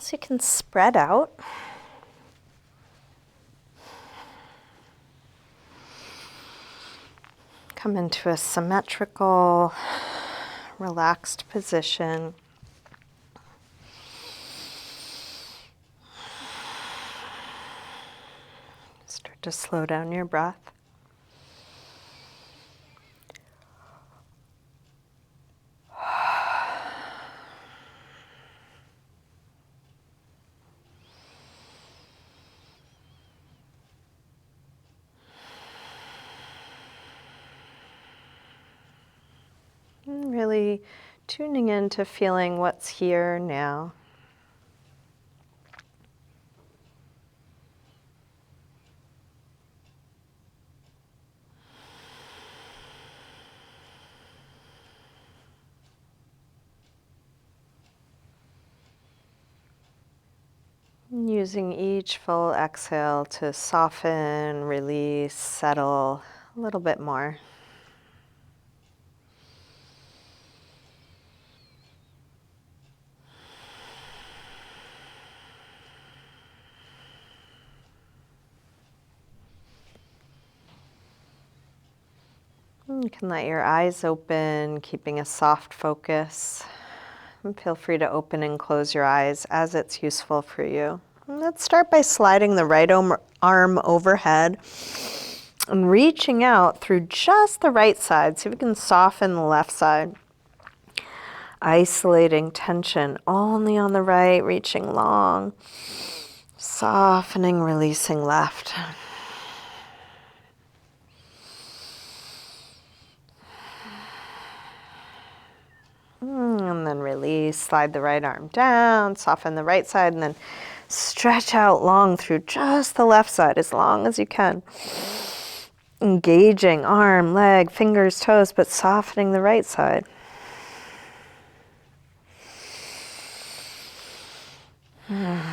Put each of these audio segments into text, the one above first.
So you can spread out. Come into a symmetrical, relaxed position. Start to slow down your breath. And really tuning into feeling what's here now. Using each full exhale to soften, release, settle a little bit more. You can let your eyes open, keeping a soft focus. And feel free to open and close your eyes as it's useful for you. And let's start by sliding the right arm overhead and reaching out through just the right side. See if we can soften the left side. Isolating tension only on the right, reaching long. Softening, releasing left. And then release, slide the right arm down, soften the right side, and then stretch out long through just the left side as long as you can. Engaging arm, leg, fingers, toes, but softening the right side. And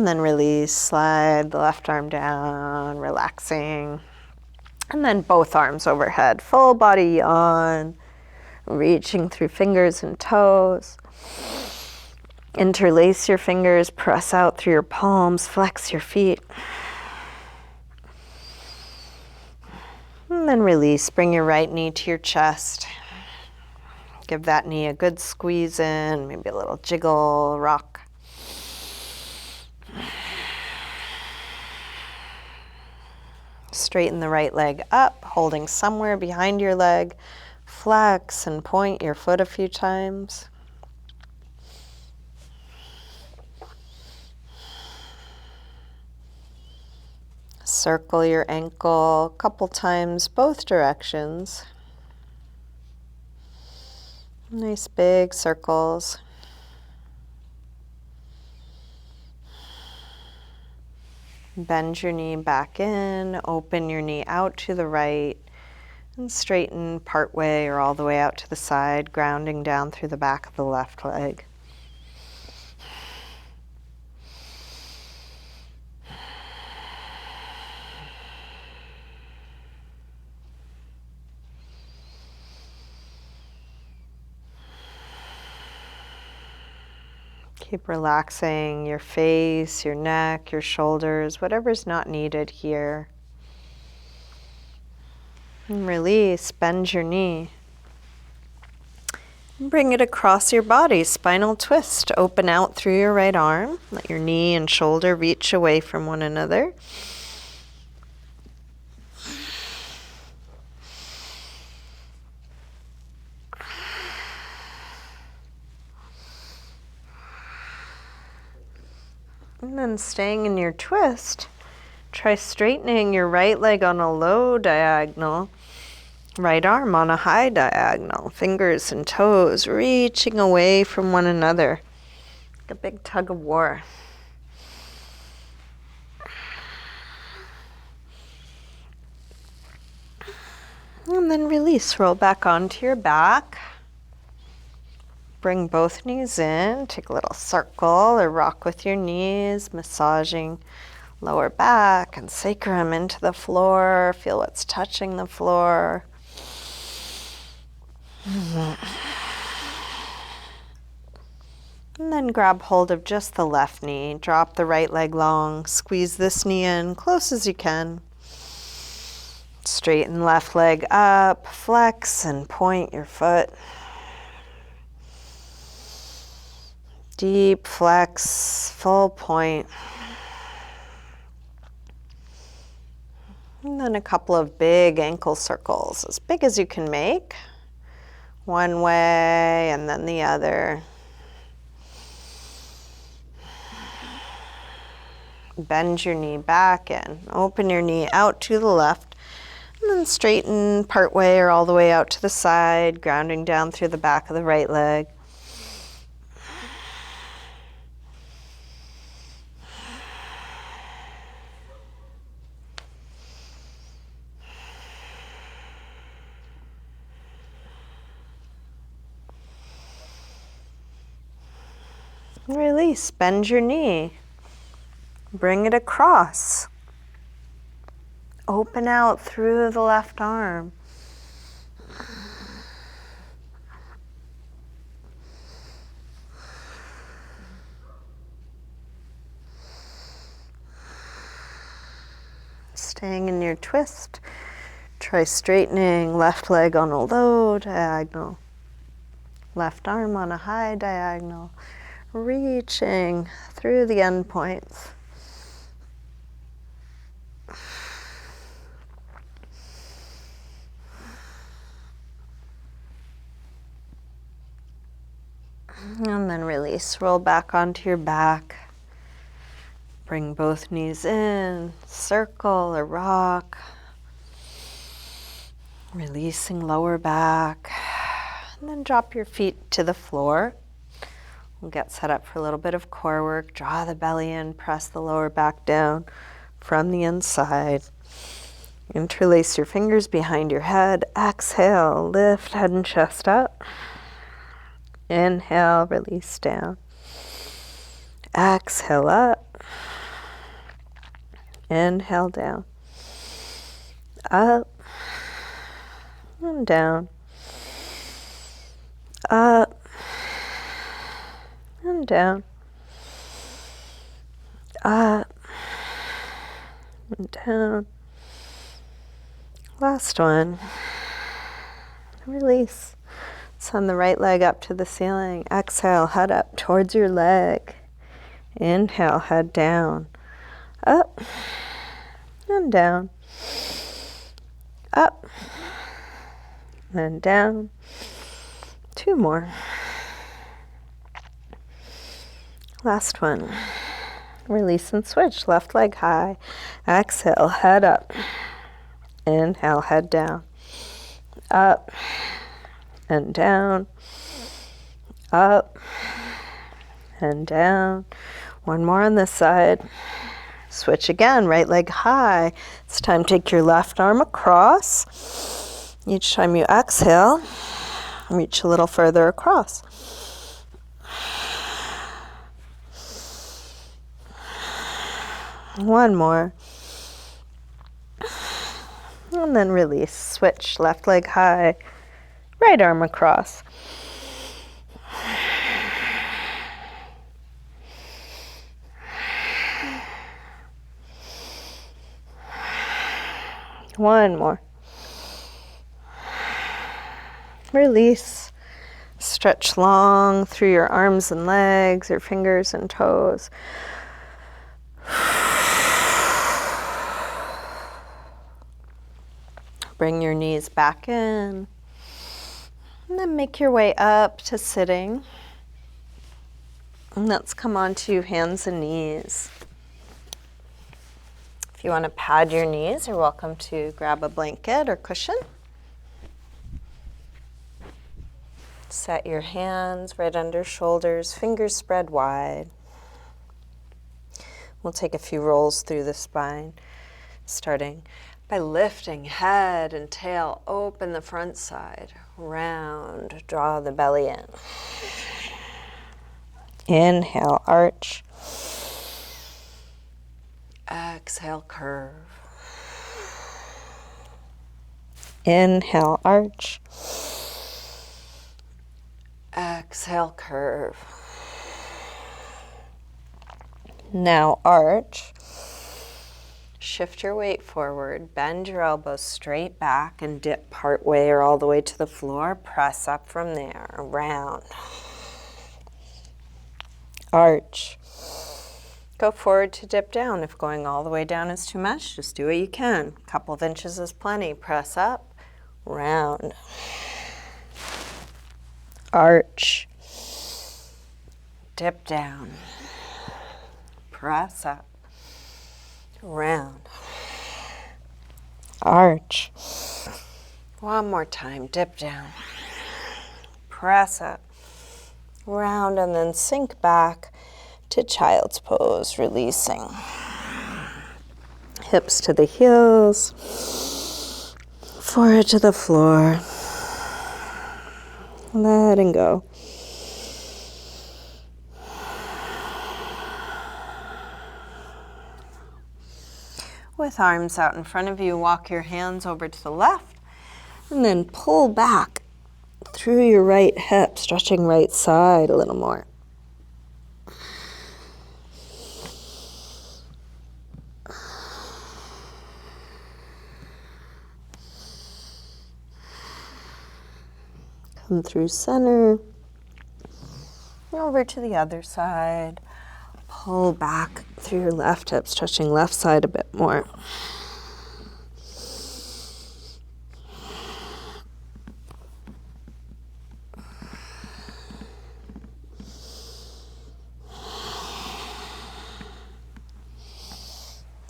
then release, slide the left arm down, relaxing. And then both arms overhead, full body yawn. Reaching through fingers and toes. Interlace your fingers, press out through your palms, flex your feet. And then release, bring your right knee to your chest. Give that knee a good squeeze in, maybe a little jiggle, rock. Straighten the right leg up, holding somewhere behind your leg. Flex and point your foot a few times. Circle your ankle a couple times, both directions. Nice big circles. Bend your knee back in, open your knee out to the right. And straighten part way or all the way out to the side, grounding down through the back of the left leg. Keep relaxing your face, your neck, your shoulders, whatever's not needed here. And release, bend your knee. And bring it across your body, spinal twist. Open out through your right arm. Let your knee and shoulder reach away from one another. And then staying in your twist, try straightening your right leg on a low diagonal, right arm on a high diagonal, fingers and toes reaching away from one another, like a big tug of war. And then release, roll back onto your back. Bring both knees in, take a little circle or rock with your knees, massaging lower back and sacrum into the floor. Feel what's touching the floor. And then grab hold of just the left knee. Drop the right leg long. Squeeze this knee in close as you can. Straighten left leg up. Flex and point your foot. Deep flex, full point. And then a couple of big ankle circles, as big as you can make. One way and then the other. Bend your knee back in. Open your knee out to the left. And then straighten part way or all the way out to the side, grounding down through the back of the right leg. Release, bend your knee. Bring it across. Open out through the left arm. Staying in your twist. Try straightening left leg on a low diagonal. Left arm on a high diagonal. Reaching through the end points. And then release. Roll back onto your back. Bring both knees in. Circle or rock. Releasing lower back. And then drop your feet to the floor. We'll get set up for a little bit of core work. Draw the belly in, press the lower back down from the inside. Interlace your fingers behind your head. Exhale, lift head and chest up. Inhale, release down. Exhale up. Inhale down. Up and down. Up and down, up and down. Last one. Release. Send the right leg up to the ceiling. Exhale, head up towards your leg. Inhale, head down. Up and down. Up and down. Two more. Last one. Release and switch. Left leg high. Exhale, head up. Inhale, head down. Up and down. Up and down. One more on this side. Switch again. Right leg high. It's time to take your left arm across. Each time you exhale, reach a little further across. One more. And then release. Switch. Left leg high. Right arm across. One more. Release. Stretch long through your arms and legs, your fingers and toes. Bring your knees back in. And then make your way up to sitting. And let's come onto hands and knees. If you want to pad your knees, you're welcome to grab a blanket or cushion. Set your hands right under shoulders, fingers spread wide. We'll take a few rolls through the spine, starting by lifting head and tail, open the front side, round, draw the belly in. Inhale, arch. Exhale, curve. Inhale, arch. Exhale, curve. Now arch. Shift your weight forward, bend your elbows straight back and dip part way or all the way to the floor. Press up from there, round. Arch. Go forward to dip down. If going all the way down is too much, just do what you can. A couple of inches is plenty. Press up, round. Arch. Dip down. Press up. Round. Arch. One more time. Dip down. Press up. Round and then sink back to child's pose, releasing. Hips to the heels. Forehead to the floor. Letting go. With arms out in front of you, walk your hands over to the left and then pull back through your right hip, stretching right side a little more. Come through center, over to the other side. Pull back through your left hip, stretching left side a bit more.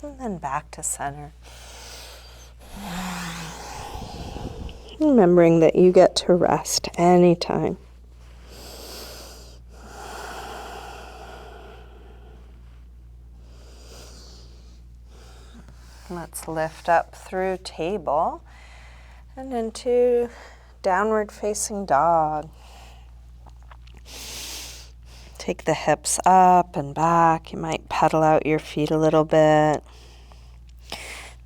And then back to center. Remembering that you get to rest anytime. Let's lift up through table and into downward facing dog. Take the hips up and back. You might pedal out your feet a little bit.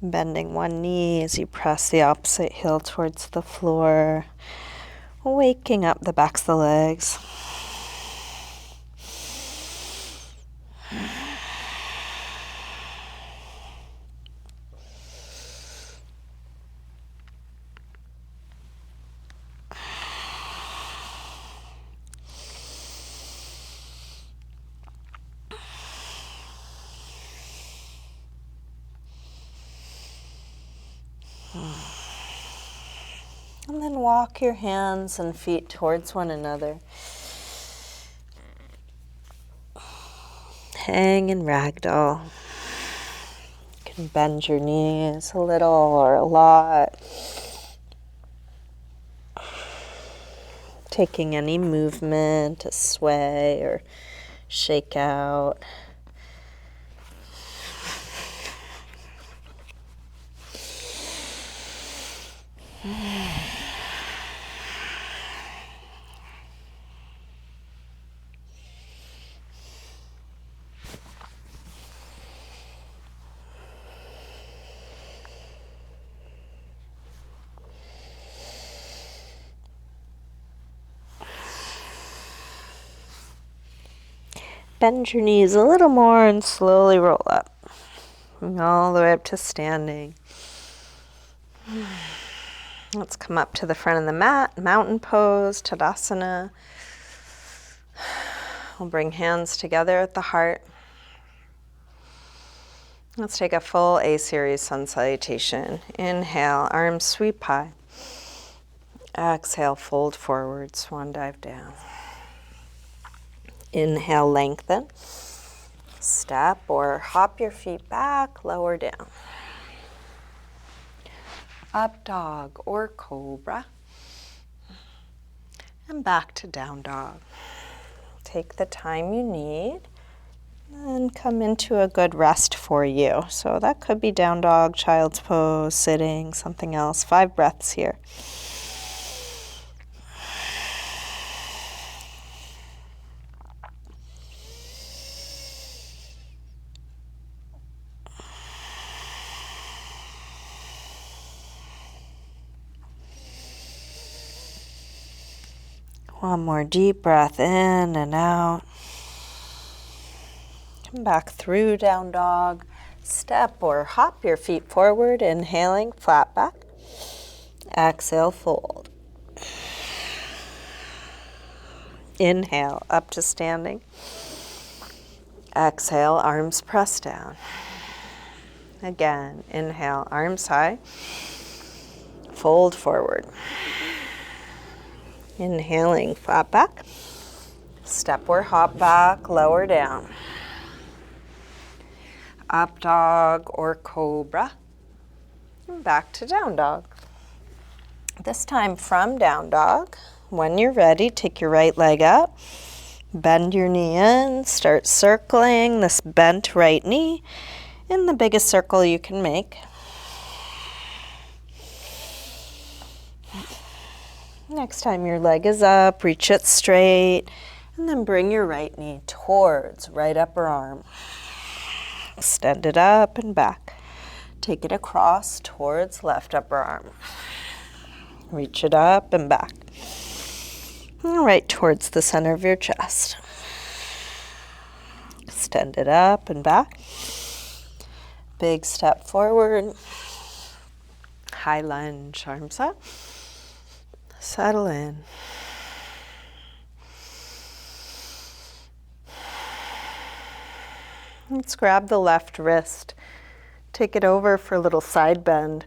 Bending one knee as you press the opposite heel towards the floor. Waking up the backs of the legs. And then walk your hands and feet towards one another. Hang in ragdoll. You can bend your knees a little or a lot. Taking any movement to sway or shake out. Bend your knees a little more and slowly roll up. All the way up to standing. Let's come up to the front of the mat, mountain pose, Tadasana. We'll bring hands together at the heart. Let's take a full A-series sun salutation. Inhale, arms sweep high. Exhale, fold forward, swan dive down. Inhale, lengthen. Step or hop your feet back, lower down. Up dog or cobra. And back to down dog. Take the time you need and come into a good rest for you. So that could be down dog, child's pose, sitting, something else. 5 breaths here. One more deep breath in and out. Come back through down dog. Step or hop your feet forward, inhaling, flat back. Exhale, fold. Inhale, up to standing. Exhale, arms press down. Again, inhale, arms high. Fold forward. Inhaling, flat back. Step or hop back, lower down. Up dog or cobra. And back to down dog. This time from down dog. When you're ready, take your right leg up. Bend your knee in. Start circling this bent right knee in the biggest circle you can make. Next time your leg is up, reach it straight, and then bring your right knee towards right upper arm. Extend it up and back. Take it across towards left upper arm. Reach it up and back. And right towards the center of your chest. Extend it up and back. Big step forward. High lunge, arms up. Settle in. Let's grab the left wrist. Take it over for a little side bend.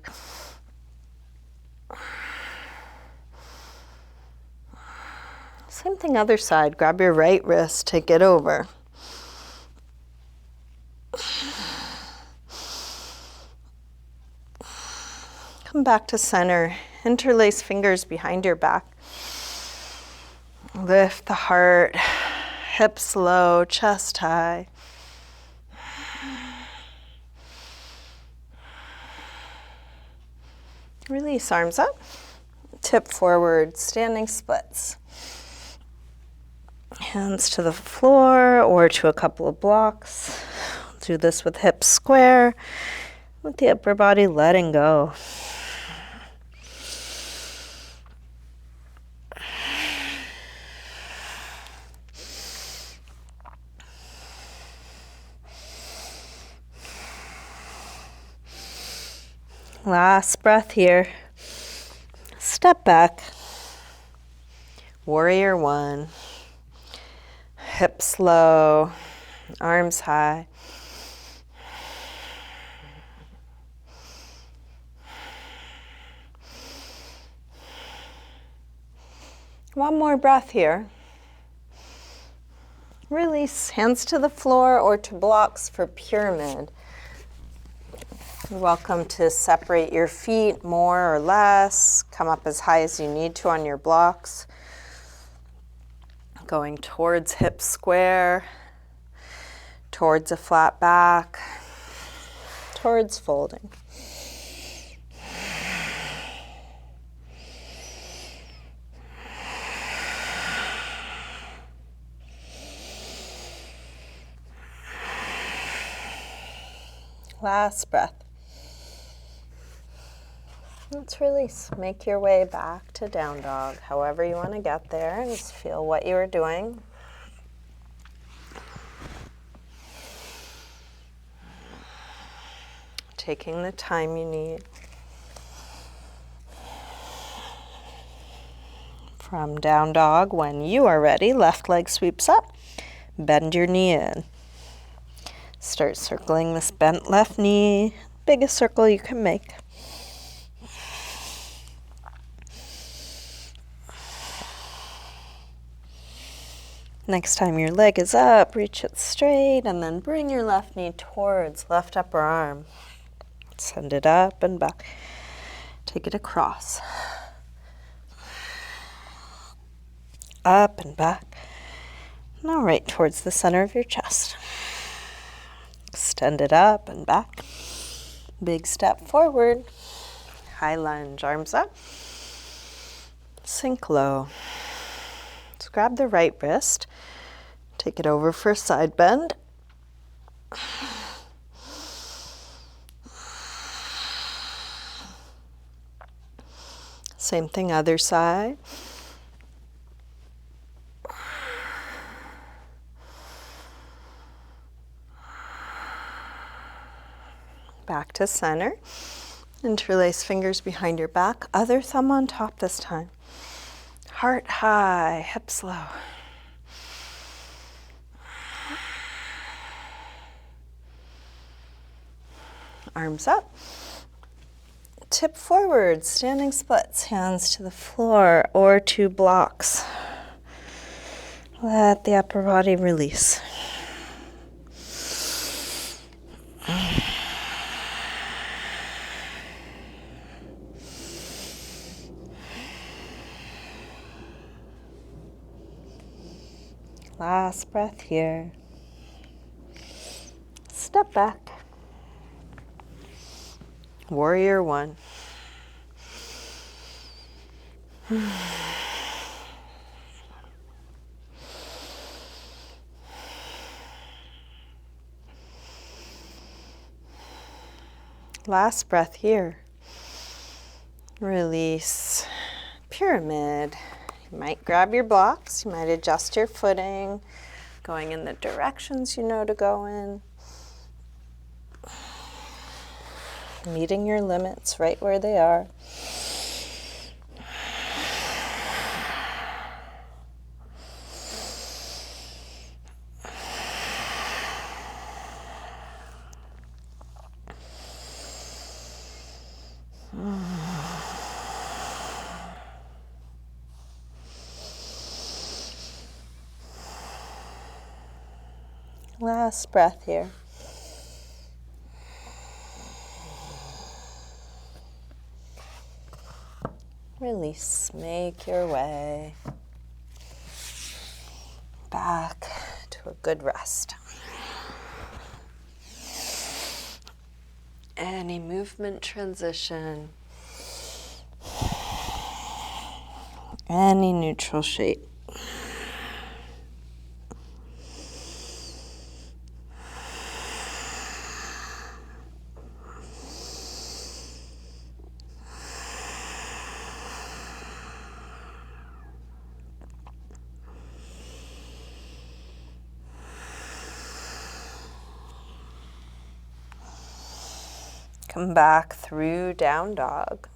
Same thing other side. Grab your right wrist, take it over. Come back to center. Interlace fingers behind your back. Lift the heart, hips low, chest high. Release, arms up. Tip forward, standing splits. Hands to the floor or to a couple of blocks. Do this with hips square, with the upper body letting go. Last breath here. Step back. Warrior one. Hips low, arms high. One more breath here. Release, hands to the floor or to blocks for pyramid. You're welcome to separate your feet more or less. Come up as high as you need to on your blocks. Going towards hip square, towards a flat back, towards folding. Last breath. Let's release. Make your way back to down dog, however you want to get there. Just feel what you are doing. Taking the time you need. From down dog, when you are ready, left leg sweeps up. Bend your knee in. Start circling this bent left knee, biggest circle you can make. Next time your leg is up, reach it straight and then bring your left knee towards left upper arm. Send it up and back. Take it across. Up and back. Now right towards the center of your chest. Extend it up and back. Big step forward. High lunge, arms up. Sink low. So grab the right wrist. Take it over for a side bend. Same thing, other side. back to center. Interlace fingers behind your back. Other thumb on top this time. Heart high, hips low. Arms up. Tip forward, standing splits, hands to the floor or to blocks. Let the upper body release. Last breath here. Step back. Warrior one. Last breath here. Release. Pyramid. You might grab your blocks. You might adjust your footing, going in the directions you know to go in. Meeting your limits right where they are. Last breath here. Release. Make your way back to a good rest. Any movement transition, any neutral shape. Come back through down dog.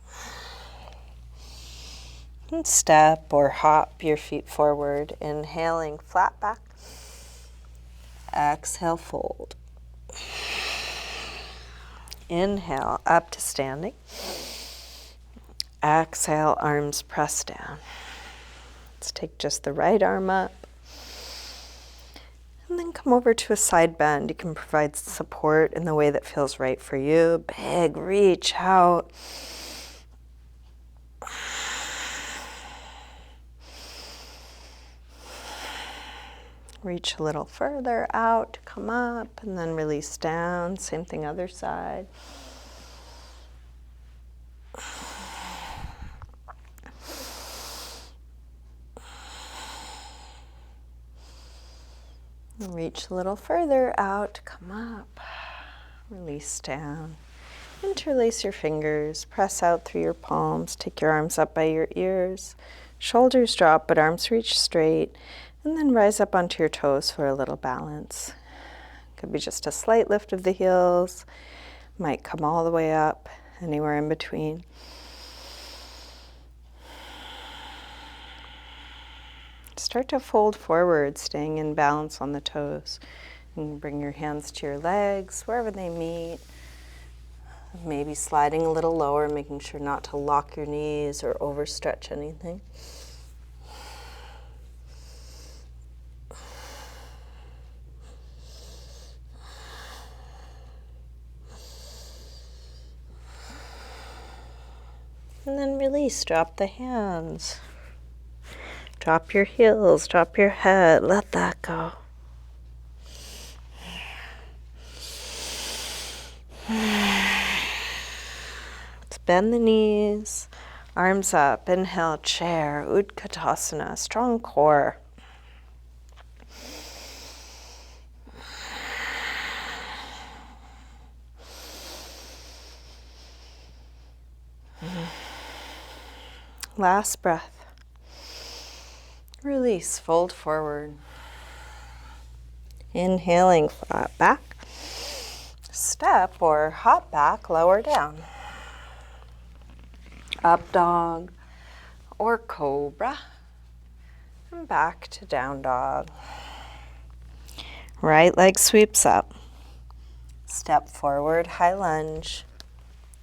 And step or hop your feet forward, inhaling flat back. Exhale, fold. Inhale, up to standing. Exhale, arms press down. Let's take just the right arm up. And then come over to a side bend. You can provide support in the way that feels right for you. Big reach out. Reach a little further out, come up, and then release down. Same thing other side. Reach a little further out, come up, release down. Interlace your fingers, press out through your palms, take your arms up by your ears, shoulders drop but arms reach straight, and then rise up onto your toes for a little balance. Could be just a slight lift of the heels, might come all the way up, anywhere in between. Start to fold forward, staying in balance on the toes. And bring your hands to your legs, wherever they meet. Maybe sliding a little lower, making sure not to lock your knees or overstretch anything. And then release, drop the hands. Drop your heels, drop your head, let that go. Let's bend the knees, arms up, inhale, chair, Utkatasana, strong core. Last breath. Release, fold forward. Inhaling, flat back. step or hop back, lower down. Up dog or cobra. And back to down dog. Right leg sweeps up. Step forward, high lunge.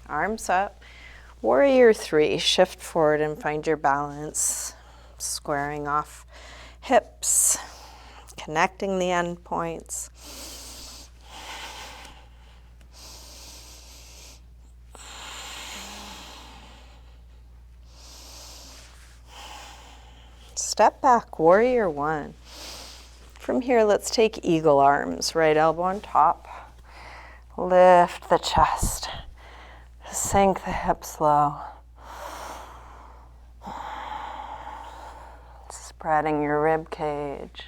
Arms up. Warrior 3, shift forward and find your balance. Squaring off hips, connecting the end points. Step back, warrior 1. From here, let's take eagle arms. Right elbow on top. Lift the chest. Sink the hips low. Spreading your rib cage.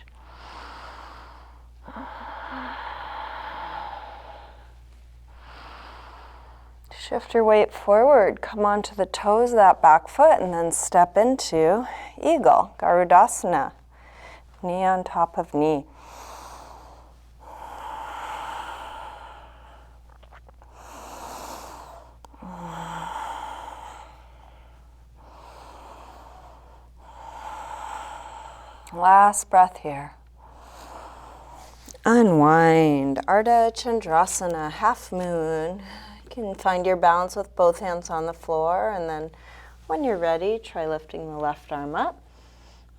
Shift your weight forward. Come onto the toes of that back foot and then step into eagle, Garudasana. Knee on top of knee. Last breath here. Unwind. Ardha Chandrasana, half moon. You can find your balance with both hands on the floor, and then when you're ready, try lifting the left arm up,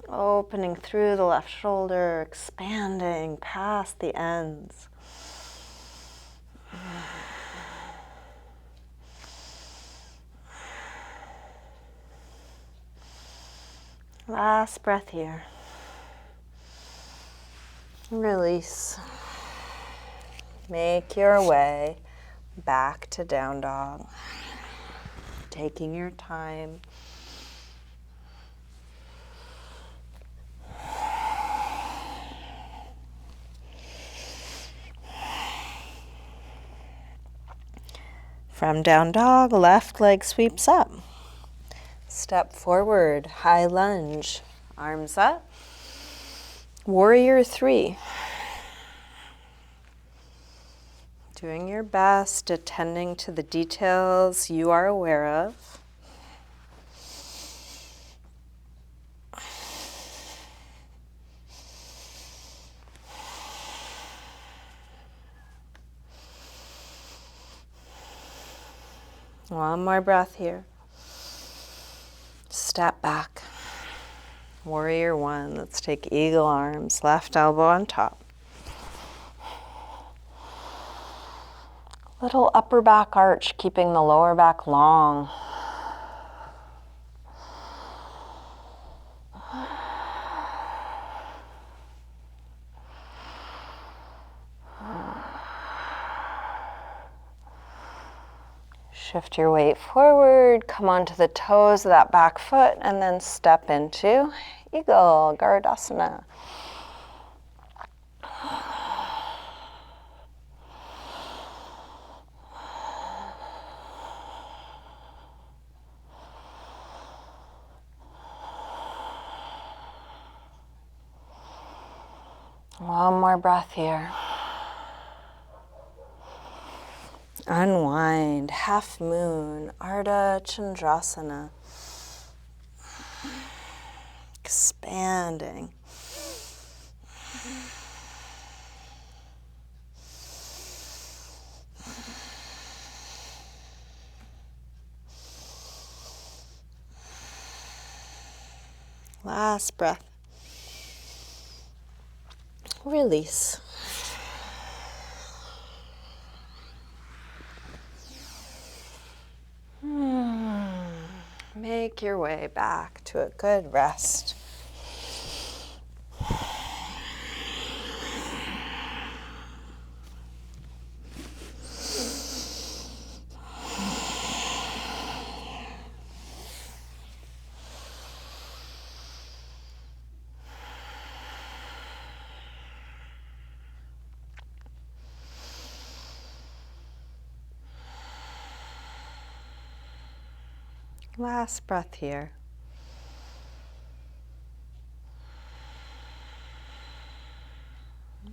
opening through the left shoulder, expanding past the ends. Last breath here. Release. Make your way back to down dog. Taking your time. From down dog, left leg sweeps up. Step forward, high lunge, arms up. Warrior 3. Doing your best, attending to the details you are aware of. One more breath here. Step back. Warrior 1. Let's take eagle arms, left elbow on top. Little upper back arch, keeping the lower back long. Shift your weight forward, come onto the toes of that back foot, and then step into eagle, Garudasana. One more breath here. Unwind, half moon, Ardha Chandrasana. Expanding. Last breath. Release. Make your way back to a good rest. Last breath here.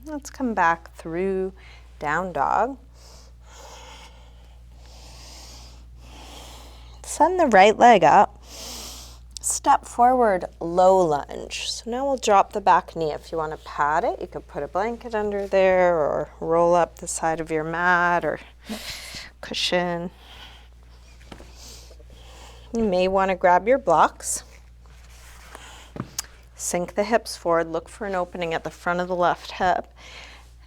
Let's come back through down dog. send the right leg up. Step forward, low lunge. So now we'll drop the back knee. If you want to pad it, you could put a blanket under there or roll up the side of your mat or cushion. You may want to grab your blocks. Sink the hips forward, look for an opening at the front of the left hip,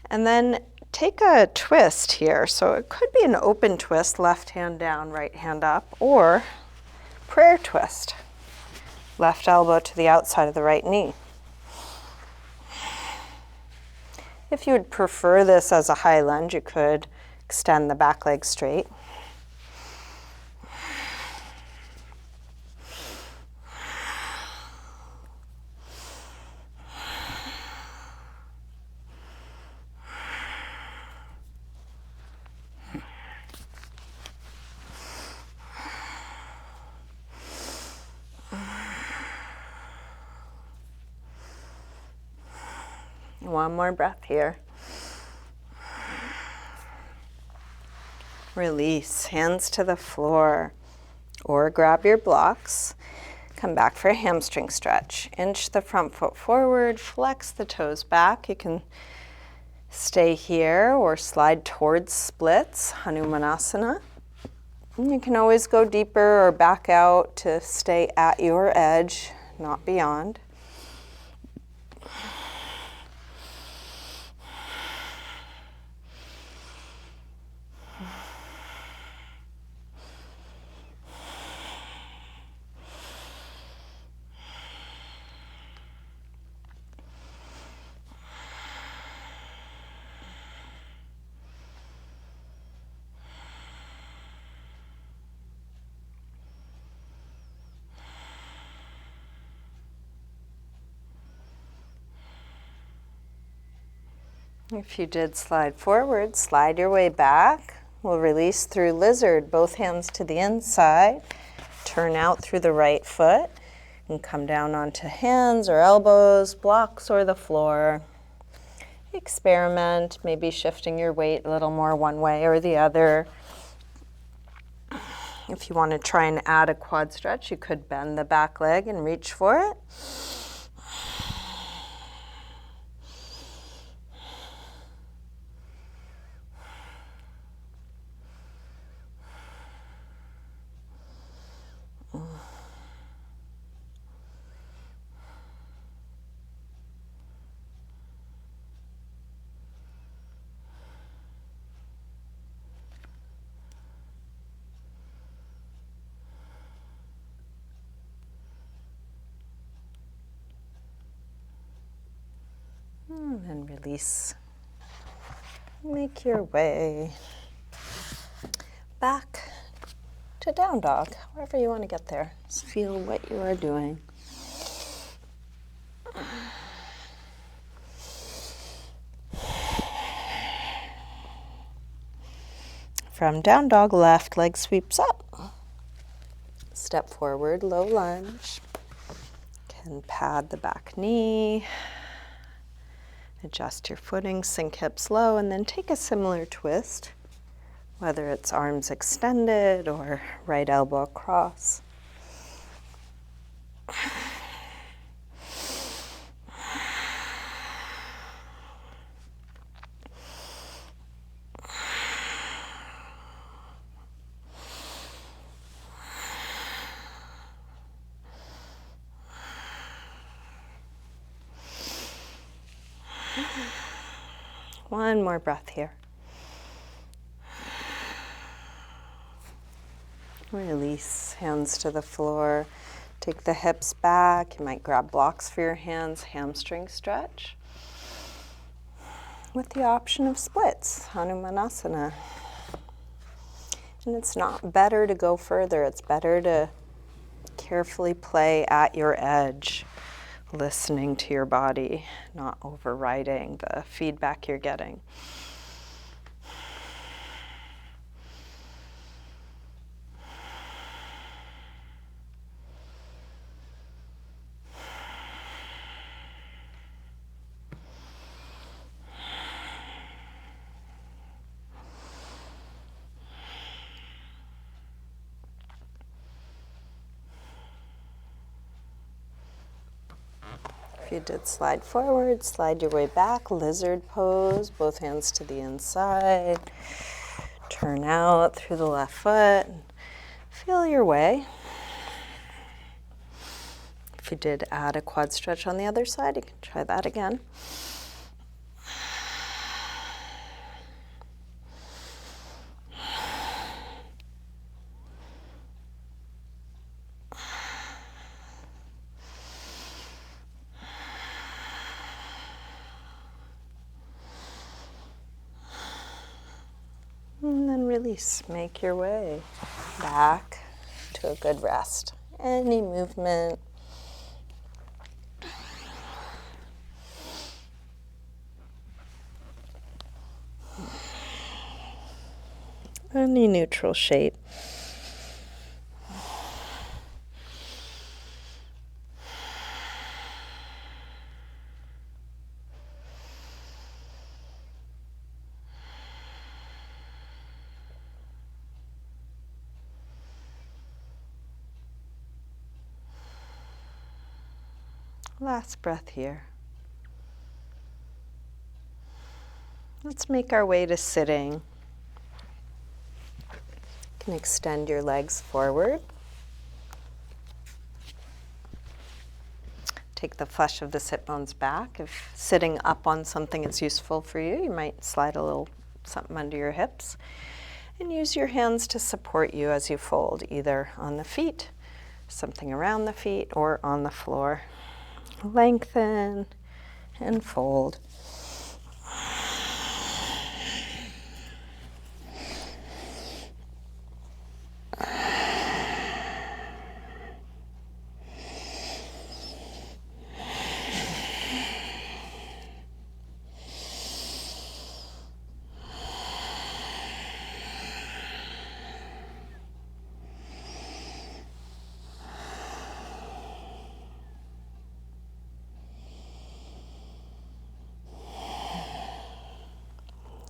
and then take a twist here. So it could be an open twist, left hand down, right hand up, or prayer twist, left elbow to the outside of the right knee. If you would prefer this as a high lunge, you could extend the back leg straight. One more breath here. Release, hands to the floor, or grab your blocks. Come back for a hamstring stretch. Inch the front foot forward, flex the toes back. You can stay here or slide towards splits, Hanumanasana. And you can always go deeper or back out to stay at your edge, not beyond. If you did slide forward, slide your way back. We'll release through lizard, both hands to the inside. Turn out through the right foot and come down onto hands or elbows, blocks or the floor. Experiment, maybe shifting your weight a little more one way or the other. If you want to try and add a quad stretch, you could bend the back leg and reach for it. And release. Make your way back to down dog, wherever you want to get there. Just feel what you are doing. From down dog, left leg sweeps up. Step forward, low lunge. Can pad the back knee. Adjust your footing, sink hips low, and then take a similar twist, whether it's arms extended or right elbow across. One more breath here. Release, hands to the floor. Take the hips back. You might grab blocks for your hands, hamstring stretch. With the option of splits, Hanumanasana. And it's not better to go further. It's better to carefully play at your edge, listening to your body, not overriding the feedback you're getting. you did slide forward, slide your way back, lizard pose, both hands to the inside. Turn out through the left foot. Feel your way. If you did add a quad stretch on the other side, you can try that again. And then release. Make your way back to a good rest. Any movement. Any neutral shape. Last breath here. Let's make our way to sitting. You can extend your legs forward. Take the flesh of the sit bones back. If sitting up on something is useful for you, you might slide a little something under your hips. And use your hands to support you as you fold, either on the feet, something around the feet, or on the floor. Lengthen and fold.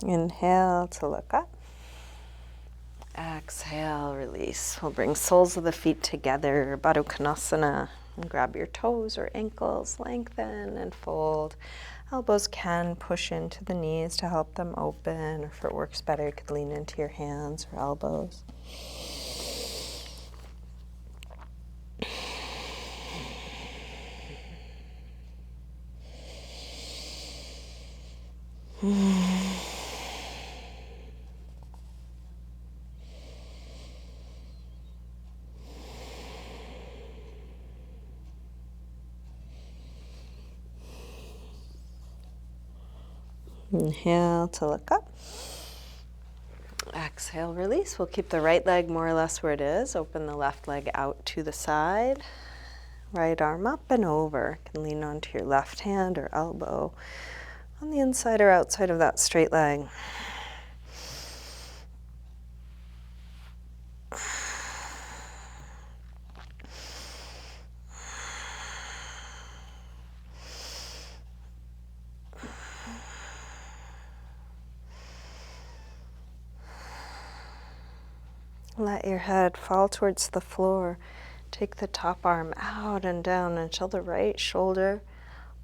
Inhale to look up. Exhale, release. We'll bring soles of the feet together, Baddha Konasana. And grab your toes or ankles, lengthen and fold. Elbows can push into the knees to help them open, or if it works better, you could lean into your hands or elbows. Inhale to look up. Exhale, release. We'll keep the right leg more or less where it is. Open the left leg out to the side. Right arm up and over. You can lean onto your left hand or elbow on the inside or outside of that straight leg. Let your head fall towards the floor. Take the top arm out and down until the right shoulder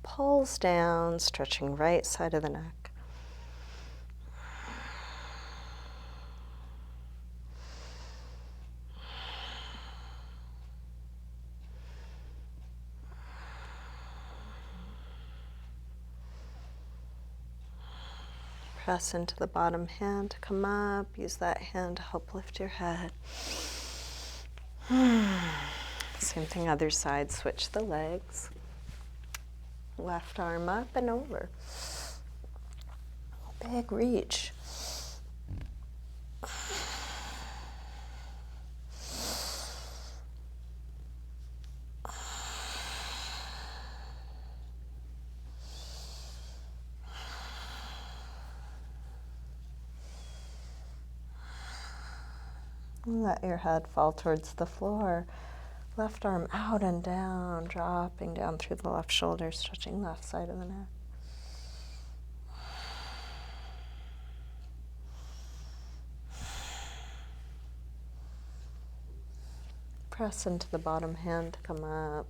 pulls down, stretching right side of the neck. Press into the bottom hand to come up. Use that hand to help lift your head. Same thing, other side. Switch the legs. Left arm up and over. Big reach. Let your head fall towards the floor. Left arm out and down, dropping down through the left shoulder, stretching left side of the neck. Press into the bottom hand to come up.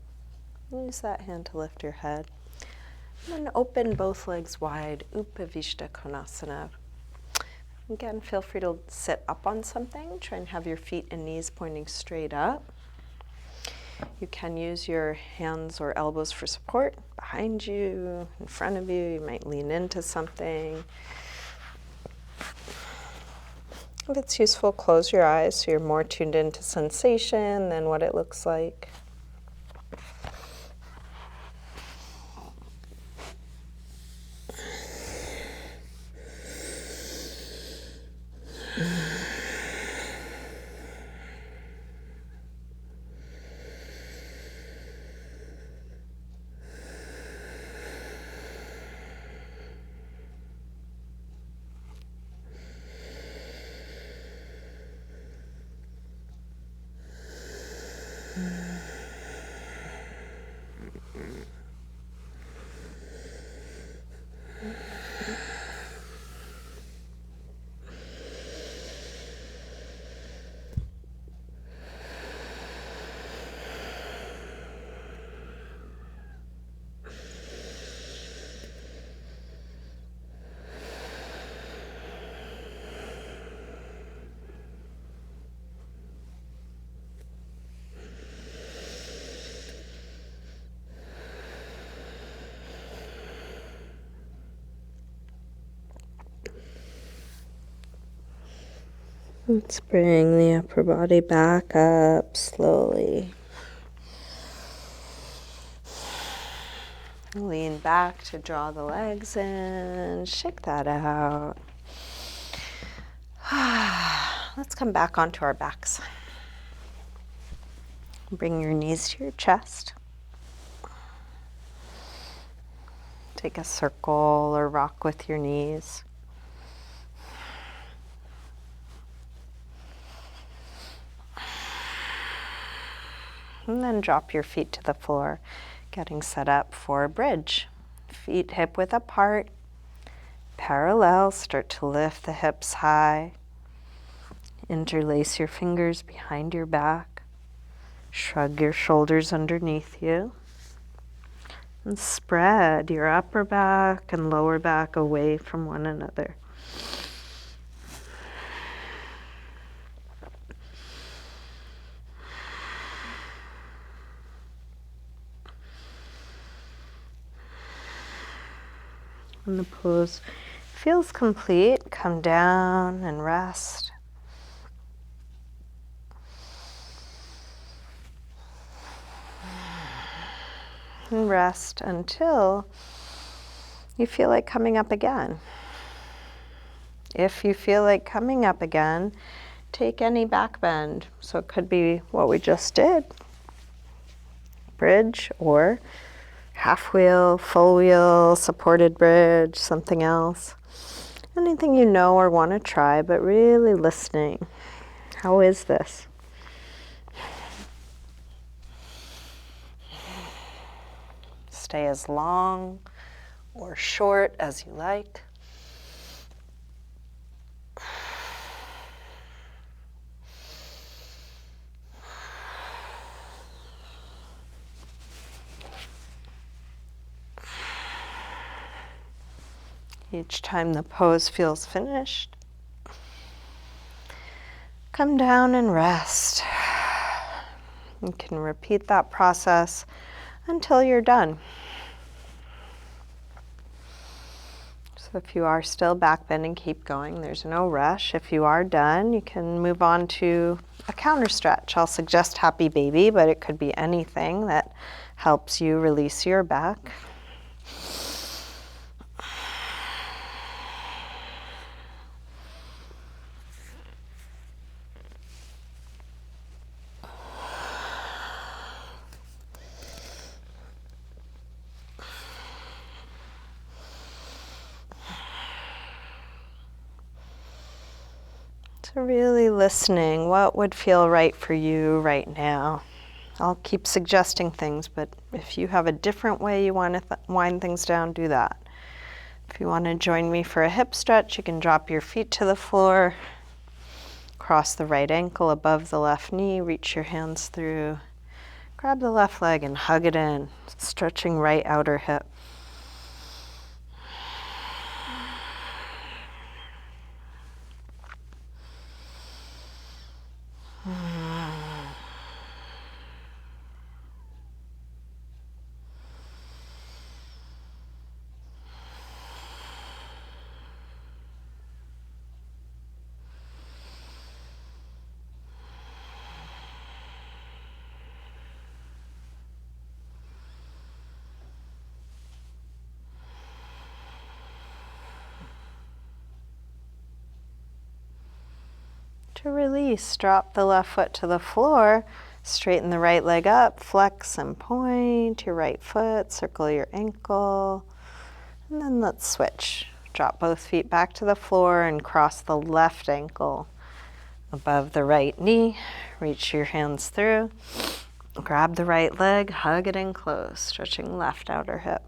Use that hand to lift your head. And then open both legs wide, Upavishta Konasana. Again, feel free to sit up on something. Try and have your feet and knees pointing straight up. You can use your hands or elbows for support behind you, in front of you. You might lean into something. If it's useful, close your eyes so you're more tuned into sensation than what it looks like. Let's bring the upper body back up slowly. Lean back to draw the legs in, shake that out. Let's come back onto our backs. Bring your knees to your chest. Take a circle or rock with your knees. And then drop your feet to the floor, getting set up for a bridge. Feet hip width apart, parallel, start to lift the hips high. Interlace your fingers behind your back. Shrug your shoulders underneath you. And spread your upper back and lower back away from one another. When the pose feels complete, come down and rest. And rest until you feel like coming up again. If you feel like coming up again, take any back bend. So it could be what we just did, bridge, or half wheel, full wheel, supported bridge, something else. Anything you know or want to try, but really listening. How is this? Stay as long or short as you like. Each time the pose feels finished, come down and rest. You can repeat that process until you're done. So if you are still back bending, keep going. There's no rush. If you are done, you can move on to a counter stretch. I'll suggest happy baby, but it could be anything that helps you release your back. So really listening, what would feel right for you right now? I'll keep suggesting things, but if you have a different way you want to wind things down, do that. If you want to join me for a hip stretch, you can drop your feet to the floor, cross the right ankle above the left knee, reach your hands through, grab the left leg and hug it in, stretching right outer hip. To release, drop the left foot to the floor, straighten the right leg up, flex and point your right foot, circle your ankle, and then let's switch. Drop both feet back to the floor and cross the left ankle above the right knee. Reach your hands through, grab the right leg, hug it in close, stretching left outer hip.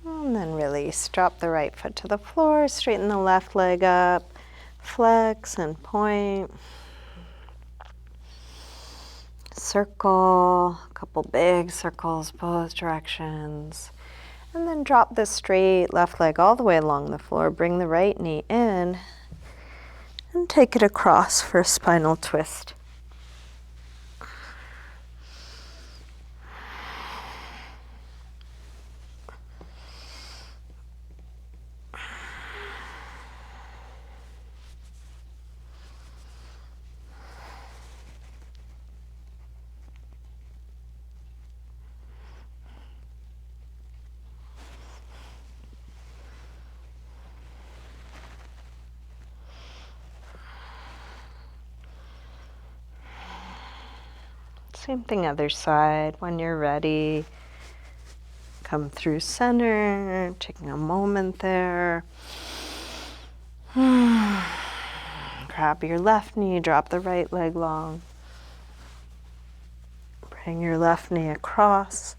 And then release. Drop the right foot to the floor, straighten the left leg up, flex and point. Circle, a couple big circles both directions. And then drop the straight left leg all the way along the floor. Bring the right knee in and take it across for a spinal twist. Same thing other side. When you're ready, come through center, taking a moment there. Grab your left knee, drop the right leg long. Bring your left knee across.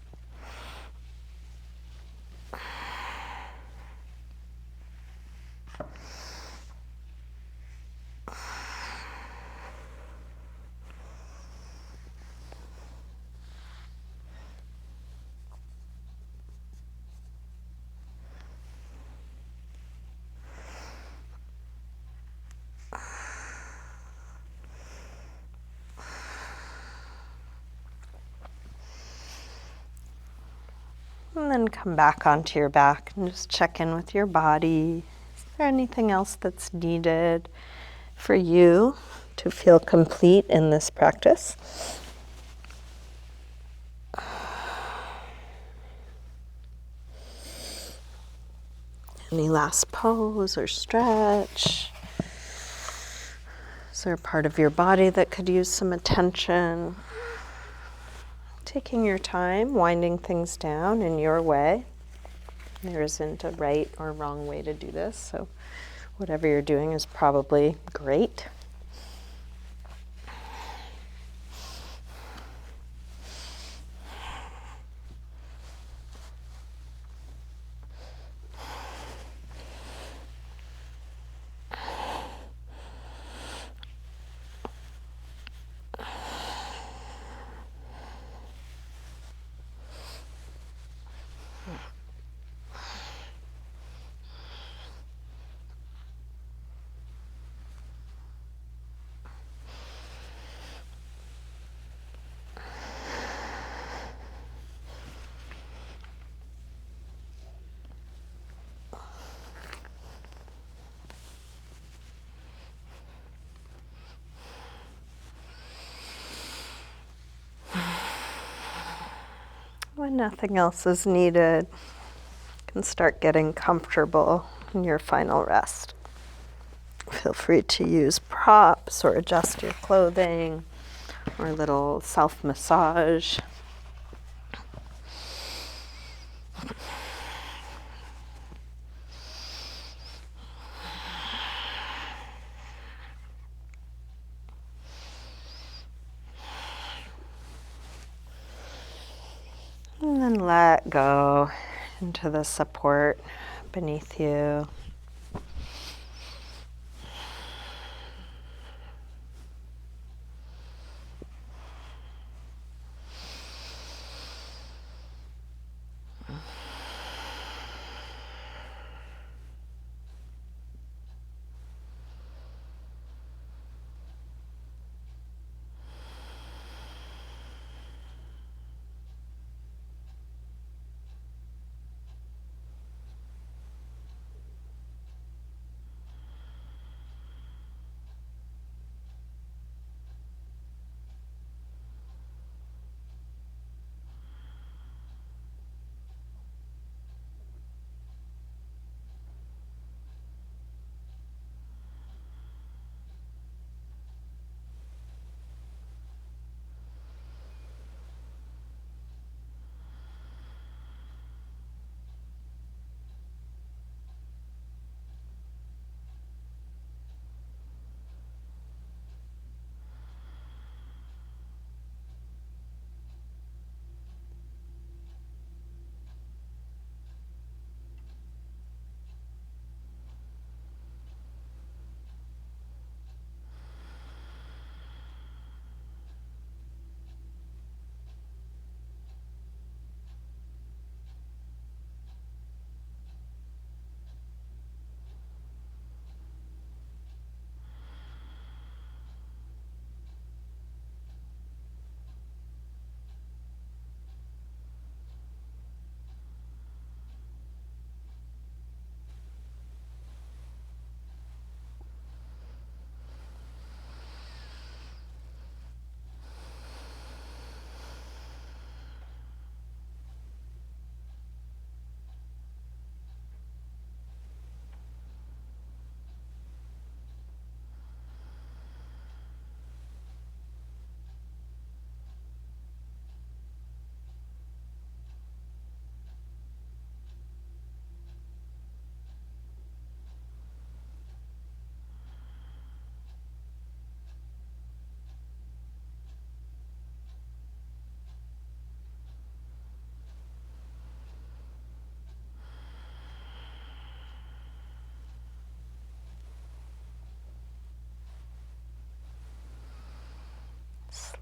And then come back onto your back and just check in with your body. Is there anything else that's needed for you to feel complete in this practice? Any last pose or stretch? Is there a part of your body that could use some attention? Taking your time, winding things down in your way. There isn't a right or wrong way to do this, so whatever you're doing is probably great. When nothing else is needed, you can start getting comfortable in your final rest. Feel free to use props or adjust your clothing or a little self-massage. And then let go into the support beneath you.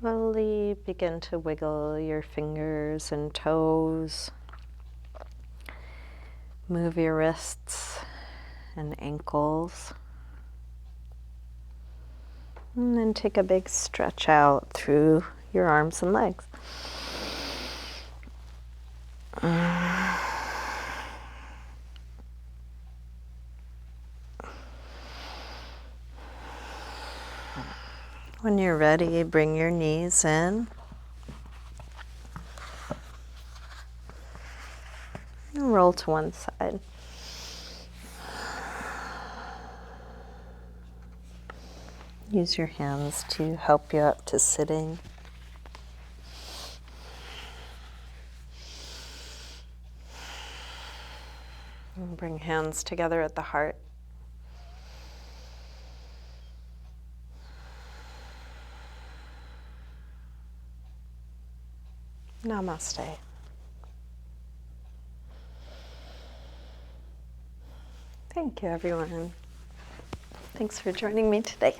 Slowly begin to wiggle your fingers and toes. Move your wrists and ankles. And then take a big stretch out through your arms and legs. When you're ready, bring your knees in. And roll to one side. Use your hands to help you up to sitting. And bring hands together at the heart. Namaste. Thank you, everyone. Thanks for joining me today.